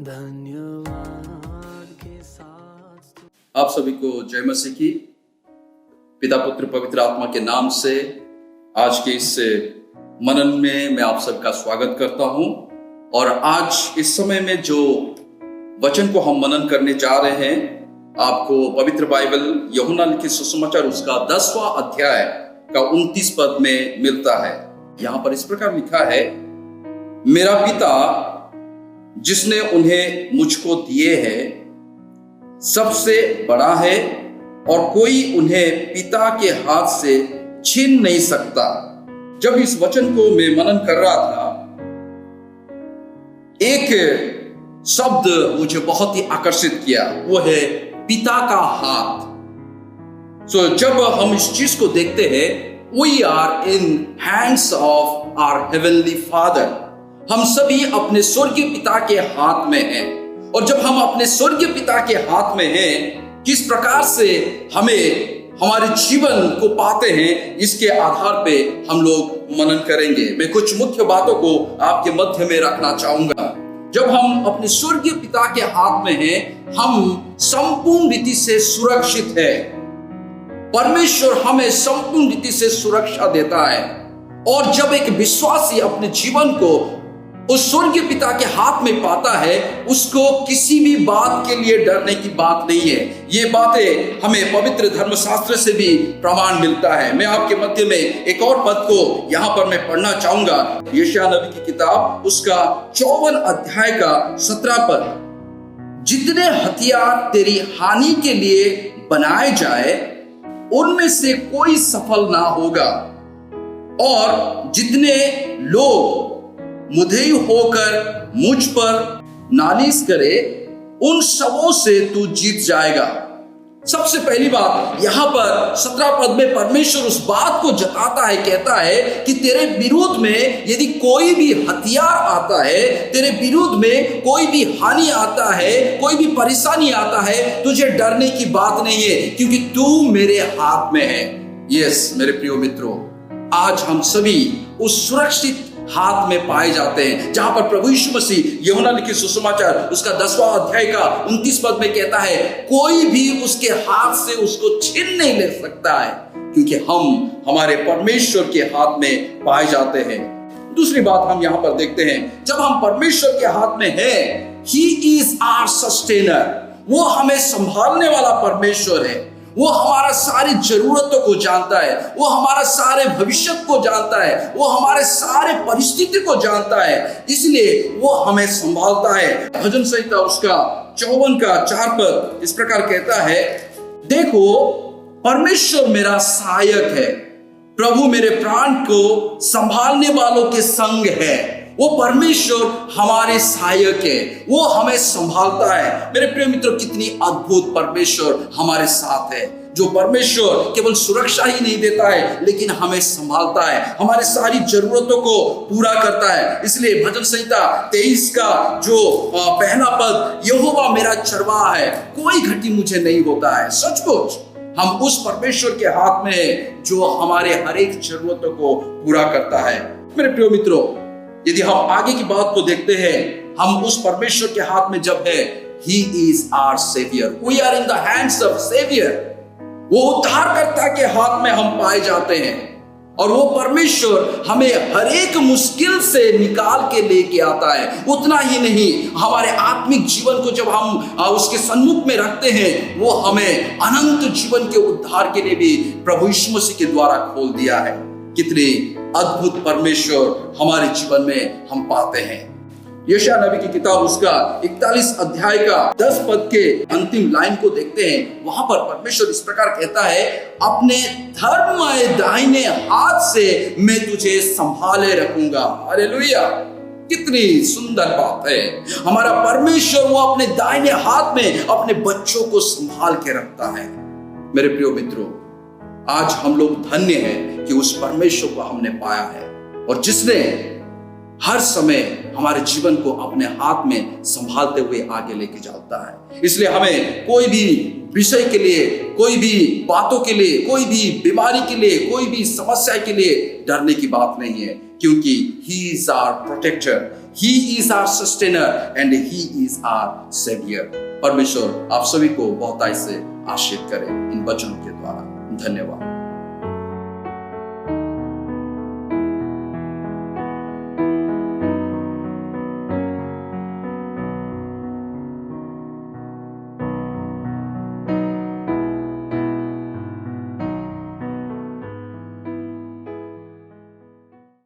धन्यवाद के साथ आप सभी को जय मसीह की। पिता पुत्र पवित्र आत्मा के नाम से आज के इस मनन में मैं आप सबका स्वागत करता हूं। और आज इस समय में जो वचन को हम मनन करने जा रहे हैं, आपको पवित्र बाइबल यूहन्ना लिखित सुसमाचार उसका 10वां अध्याय का 29 पद में मिलता है। यहां पर इस प्रकार लिखा है, मेरा पिता जिसने उन्हें मुझको दिए हैं सबसे बड़ा है और कोई उन्हें पिता के हाथ से छीन नहीं सकता। जब इस वचन को मैं मनन कर रहा था, एक शब्द मुझे बहुत ही आकर्षित किया, वो है पिता का हाथ। जब हम इस चीज को देखते हैं, we are in hands of our heavenly father. हम सभी अपने स्वर्गीय पिता के हाथ में हैं। और जब हम अपने स्वर्गीय पिता के हाथ में हैं, किस प्रकार से हमें हमारे जीवन को पाते हैं, इसके आधार पे हम लोग मनन करेंगे। मैं कुछ मुख्य बातों को आपके मध्य में रखना चाहूंगा। जब हम अपने स्वर्गीय पिता के हाथ में हैं, हम संपूर्ण रीति से सुरक्षित है। परमेश्वर हमें संपूर्ण रीति से सुरक्षा देता है। और जब एक विश्वासी अपने जीवन को उस स्वर्गीय पिता के हाथ में पाता है, उसको किसी भी बात के लिए डरने की बात नहीं है। ये बातें हमें पवित्र धर्मशास्त्र से भी प्रमाण मिलता है। मैं आपके मध्य में एक और पद को यहां पर मैं पढ़ना चाहूंगा। यशायाह नबी की किताब उसका 54 अध्याय का 17 पद, जितने हथियार तेरी हानि के लिए बनाए जाए उनमें से कोई सफल ना होगा, और जितने लोग मुद्दई होकर मुझ पर नालिश करे उन सबों से तू जीत जाएगा। सबसे पहली बात यहां पर 17 पद में परमेश्वर उस बात को जताता है, कहता है कि तेरे विरोध में यदि कोई भी हथियार आता है, तेरे विरोध में कोई भी हानि आता है, कोई भी परेशानी आता है, तुझे डरने की बात नहीं है, क्योंकि तू मेरे हाथ में है। यस मेरे प्रिय मित्रों, आज हम सभी उस सुरक्षित हाथ में पाए जाते हैं, जहां पर प्रभु यीशु मसीह यूहन्ना लिखित सुसमाचार उसका 10वां अध्याय का 29 पद में कहता है, कोई भी उसके हाथ से उसको छीन नहीं ले सकता है, क्योंकि हम हमारे परमेश्वर के हाथ में पाए जाते हैं। दूसरी बात हम यहां पर देखते हैं, जब हम परमेश्वर के हाथ में हैं, ही इज आवर सस्टेनर। वो हमें संभालने वाला परमेश्वर है। वो हमारा सारी जरूरतों को जानता है, वो हमारा सारे भविष्य को जानता है, वो हमारे सारे परिस्थिति को जानता है, इसलिए वो हमें संभालता है। भजन संहिता उसका 54 का 4 पद इस प्रकार कहता है, देखो परमेश्वर मेरा सहायक है, प्रभु मेरे प्राण को संभालने वालों के संग है। वो परमेश्वर हमारे सहायक है, वो हमें संभालता है। मेरे प्रिय मित्रों, कितनी अद्भुत परमेश्वर हमारे साथ है। जो परमेश्वर केवल सुरक्षा ही नहीं देता है, लेकिन हमें संभालता है, हमारे सारी जरूरतों को पूरा करता है। इसलिए भजन संहिता 23 का जो पहला पद, यहोवा मेरा चरवाहा है, कोई घटी मुझे नहीं होता है। सचमुच हम उस परमेश्वर के हाथ में है, जो हमारे हर एक जरूरतों को पूरा करता है। मेरे प्रिय मित्रों, यदि हम आगे की बात को देखते हैं, हम उस परमेश्वर के हाथ में जब है, He is our Savior. We are in the hands of Savior. वो उद्धारकर्ता के हाथ में हम पाए जाते हैं, और वो परमेश्वर हमें हर एक मुश्किल से निकाल के लेके आता है। उतना ही नहीं, हमारे आत्मिक जीवन को जब हम उसके सन्मुख में रखते हैं, वो हमें अनंत जीवन के उद्धार के लिए भी प्रभु यीशु मसीह के द्वारा खोल दिया है। कितने अद्भुत परमेश्वर हमारे जीवन में हम पाते हैं। यशायाह नबी की किताब उसका 41 अध्याय का 10 पद के अंतिम लाइन को देखते हैं। वहां पर परमेश्वर इस प्रकार कहता है, अपने धर्ममय दाहिने हाथ से मैं तुझे संभाले रखूंगा। हालेलुया! कितनी सुंदर बात है। हमारा परमेश्वर वो अपने दाहिने हाथ में अपने बच्चों को संभाल के रखता है। मेरे प्रिय मित्रों, आज हम लोग धन्य हैं कि उस परमेश्वर को हमने पाया है, और जिसने हर समय हमारे जीवन को अपने हाथ में संभालते हुए आगे लेके जाता है। इसलिए हमें कोई भी विषय के लिए, कोई भी बातों के लिए, कोई भी बीमारी के लिए, कोई भी समस्या के लिए डरने की बात नहीं है, क्योंकि He is our protector, He is our sustainer and He is our savior। परमेश्वर आप सभी को बहुतायत से आशीष करे इन वचनों के द्वारा। धन्यवाद।